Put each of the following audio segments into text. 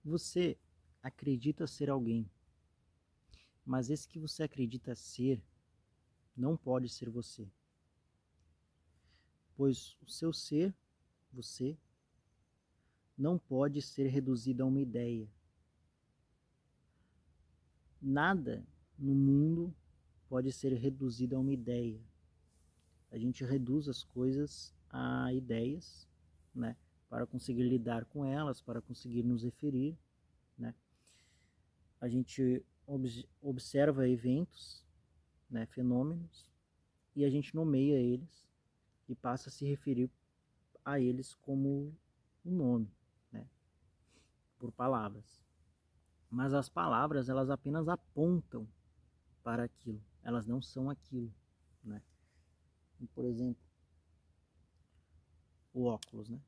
Você acredita ser alguém, mas esse que você acredita ser não pode ser você, pois o seu ser, você, não pode ser reduzido a uma ideia. Nada no mundo pode ser reduzido a uma ideia. A gente reduz as coisas a ideias, né, para conseguir lidar com elas, para conseguir nos referir, né? A gente observa eventos, né, fenômenos, e a gente nomeia eles e passa a se referir a eles como um nome, né, por palavras. Mas as palavras, elas apenas apontam para aquilo, elas não são aquilo, né? Por exemplo, o óculos, né?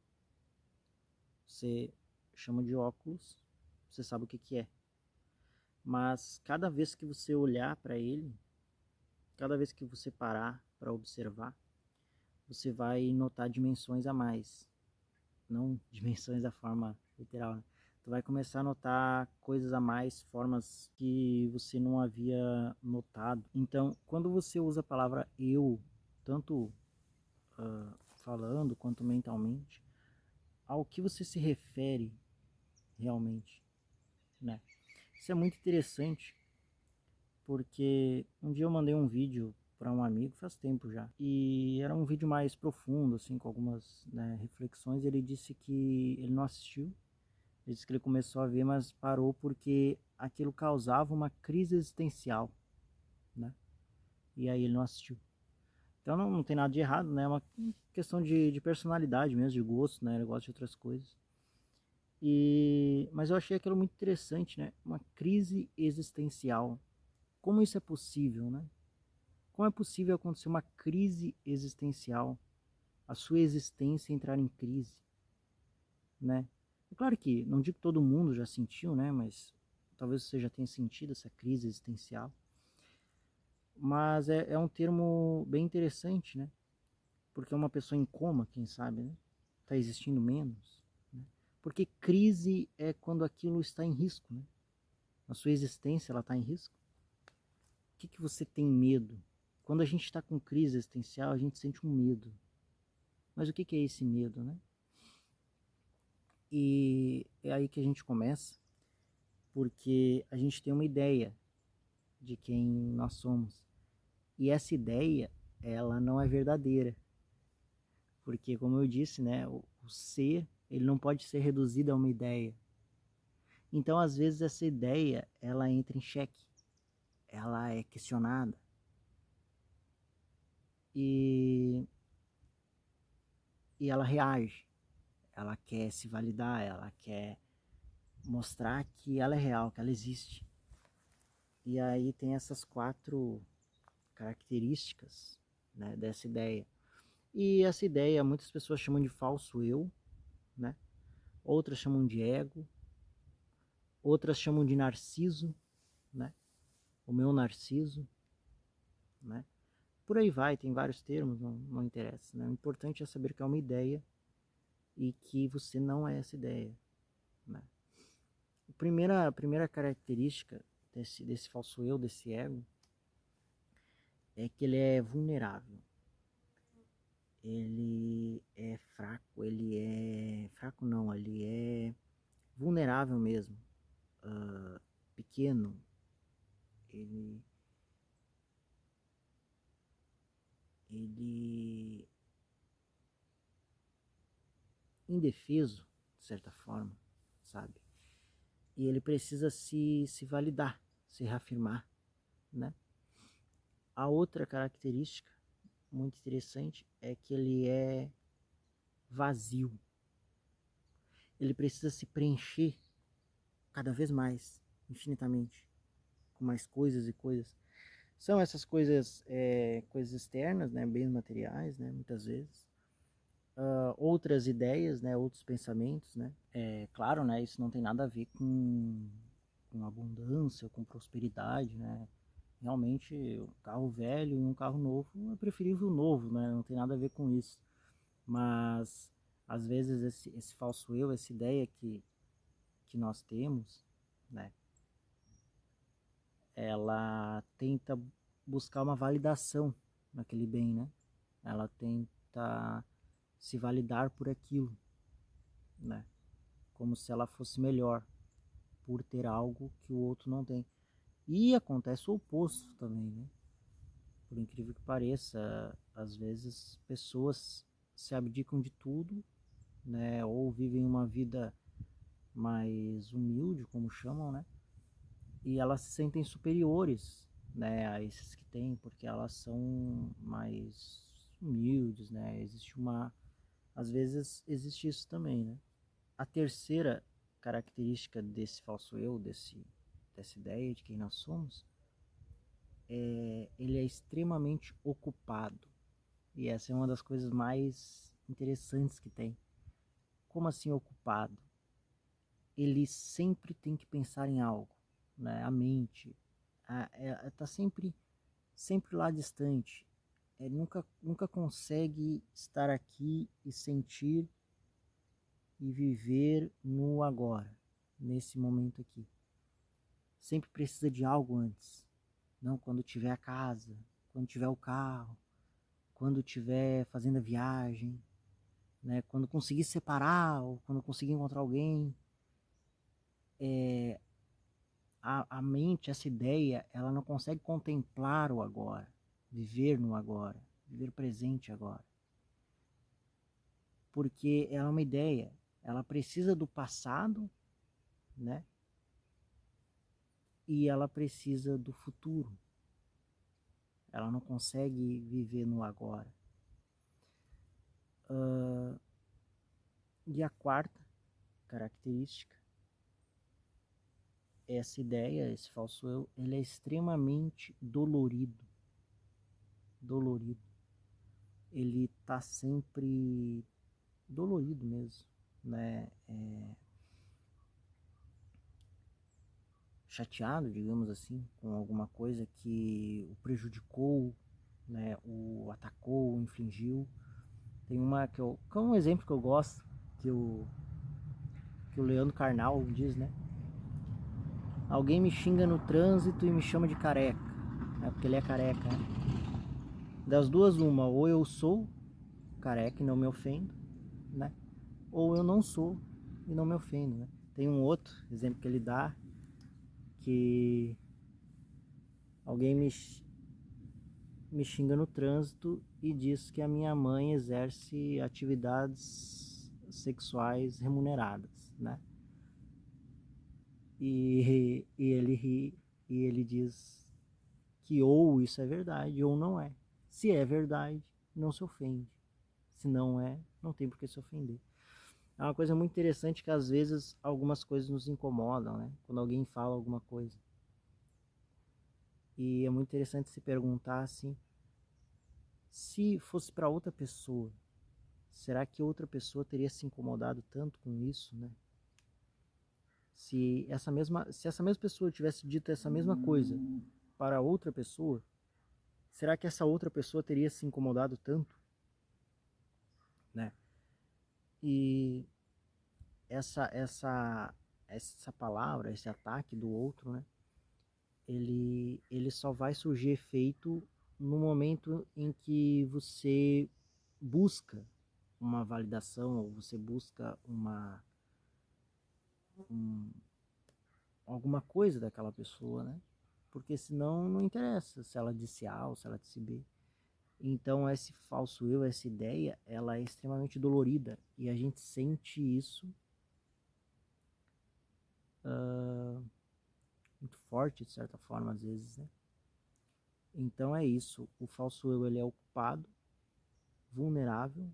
Você chama de óculos, você sabe o que que é. Mas cada vez que você olhar para ele, cada vez que você parar para observar, você vai notar dimensões a mais. Não dimensões da forma literal, né? Tu vai começar a notar coisas a mais, formas que você não havia notado. Então, quando você usa a palavra eu, tanto falando quanto mentalmente, ao que você se refere realmente, né? Isso é muito interessante, porque um dia eu mandei um vídeo para um amigo, faz tempo já, e era um vídeo mais profundo, assim, com algumas, né, reflexões. Ele disse que ele não assistiu, ele disse que ele começou a ver, mas parou porque aquilo causava uma crise existencial, né? E aí ele não assistiu. Então não tem nada de errado, né? É uma questão de personalidade mesmo, de gosto, né? Ele gosta de outras coisas. Mas eu achei aquilo muito interessante, né? Uma crise existencial. Como isso é possível, né? Como é possível acontecer uma crise existencial, a sua existência entrar em crise, né? É claro que não digo que todo mundo já sentiu, né? Mas talvez você já tenha sentido essa crise existencial. Mas é um termo bem interessante, né? Porque uma pessoa em coma, quem sabe, né? Está existindo menos, né? Porque crise é quando aquilo está em risco, né? A sua existência ela está em risco. O que você tem medo? Quando a gente está com crise existencial, a gente sente um medo. Mas o que é esse medo, né? E é aí que a gente começa, porque a gente tem uma ideia de quem nós somos. E essa ideia, ela não é verdadeira. Porque, como eu disse, né, o ser, ele não pode ser reduzido a uma ideia. Então, às vezes, essa ideia, ela entra em xeque, ela é questionada. E, e ela reage, ela quer se validar, ela quer mostrar que ela é real, que ela existe. E aí tem essas 4 características, né, dessa ideia. E essa ideia muitas pessoas chamam de falso eu, né? Outras chamam de ego, outras chamam de narciso, né? O meu narciso, né? Por aí vai, tem vários termos, não interessa, né? O importante é saber que é uma ideia e que você não é essa ideia, né? A primeira característica desse falso eu, desse ego, é que ele é vulnerável. Ele é fraco, ele é... Fraco não, ele é vulnerável mesmo. Pequeno, ele, ele indefeso, de certa forma, sabe? E ele precisa se validar, se reafirmar, né? A outra característica muito interessante é que ele é vazio. Ele precisa se preencher cada vez mais, infinitamente, com mais coisas e coisas. São essas coisas, coisas externas, né, bens materiais, né, muitas vezes. Outras ideias, né, outros pensamentos, né. Claro, né, isso não tem nada a ver com abundância, com prosperidade, né. Realmente, um carro velho e um carro novo é preferível o novo, né, não tem nada a ver com isso. Mas, às vezes, esse falso eu, essa ideia que nós temos, né, ela tenta buscar uma validação naquele bem, né? Ela tenta se validar por aquilo, né? Como se ela fosse melhor por ter algo que o outro não tem. E acontece o oposto também, né? Por incrível que pareça, às vezes pessoas se abdicam de tudo, né? Ou vivem uma vida mais humilde, como chamam, né? E elas se sentem superiores, né, a esses que têm, porque elas são mais humildes, né? Às vezes existe isso também, né? A terceira característica desse falso eu, dessa ideia de quem nós somos, ele é extremamente ocupado. E essa é uma das coisas mais interessantes que tem. Como assim ocupado? Ele sempre tem que pensar em algo, né? A mente está sempre lá distante. Ele nunca consegue estar aqui e sentir e viver no agora, nesse momento aqui. Sempre precisa de algo antes. Não quando tiver a casa, quando tiver o carro, quando tiver fazendo a viagem, né? Quando conseguir separar ou quando conseguir encontrar alguém. A mente, essa ideia, ela não consegue contemplar o agora, viver no agora, viver presente agora. Porque ela é uma ideia, ela precisa do passado, né? E ela precisa do futuro. Ela não consegue viver no agora. E a quarta característica, essa ideia, esse falso eu, ele é extremamente dolorido. Dolorido. Ele está sempre dolorido mesmo, né? Chateado, digamos assim, com alguma coisa que o prejudicou, né? O atacou, o infligiu. Tem uma que é um exemplo que eu gosto, que o Leandro Carnal diz, né? Alguém me xinga no trânsito e me chama de careca, né? Porque ele é careca, né? Das duas, uma, ou eu sou careca e não me ofendo, né? Ou eu não sou e não me ofendo, né? Tem um outro exemplo que ele dá, que alguém me xinga no trânsito e diz que a minha mãe exerce atividades sexuais remuneradas, né? E ele ri e ele diz que ou isso é verdade ou não é. Se é verdade, não se ofende. Se não é, não tem por que se ofender. É uma coisa muito interessante que às vezes algumas coisas nos incomodam, né? Quando alguém fala alguma coisa. E é muito interessante se perguntar assim, se fosse para outra pessoa, será que outra pessoa teria se incomodado tanto com isso, né? Se essa mesma pessoa tivesse dito essa mesma coisa para outra pessoa, será que essa outra pessoa teria se incomodado tanto, né? E essa palavra, esse ataque do outro, né? Ele só vai surgir efeito no momento em que você busca uma validação ou você busca um, alguma coisa daquela pessoa, né? Porque senão não interessa se ela disse A ou se ela disse B. Então esse falso eu, essa ideia, ela é extremamente dolorida e a gente sente isso muito forte, de certa forma, às vezes, né? Então é isso, o falso eu, ele é ocupado, vulnerável,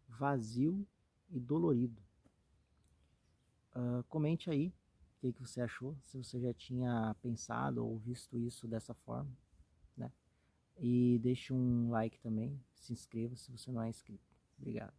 vazio e dolorido. Comente aí o que você achou, se você já tinha pensado ou visto isso dessa forma, né? E deixe um like também, se inscreva se você não é inscrito. Obrigado.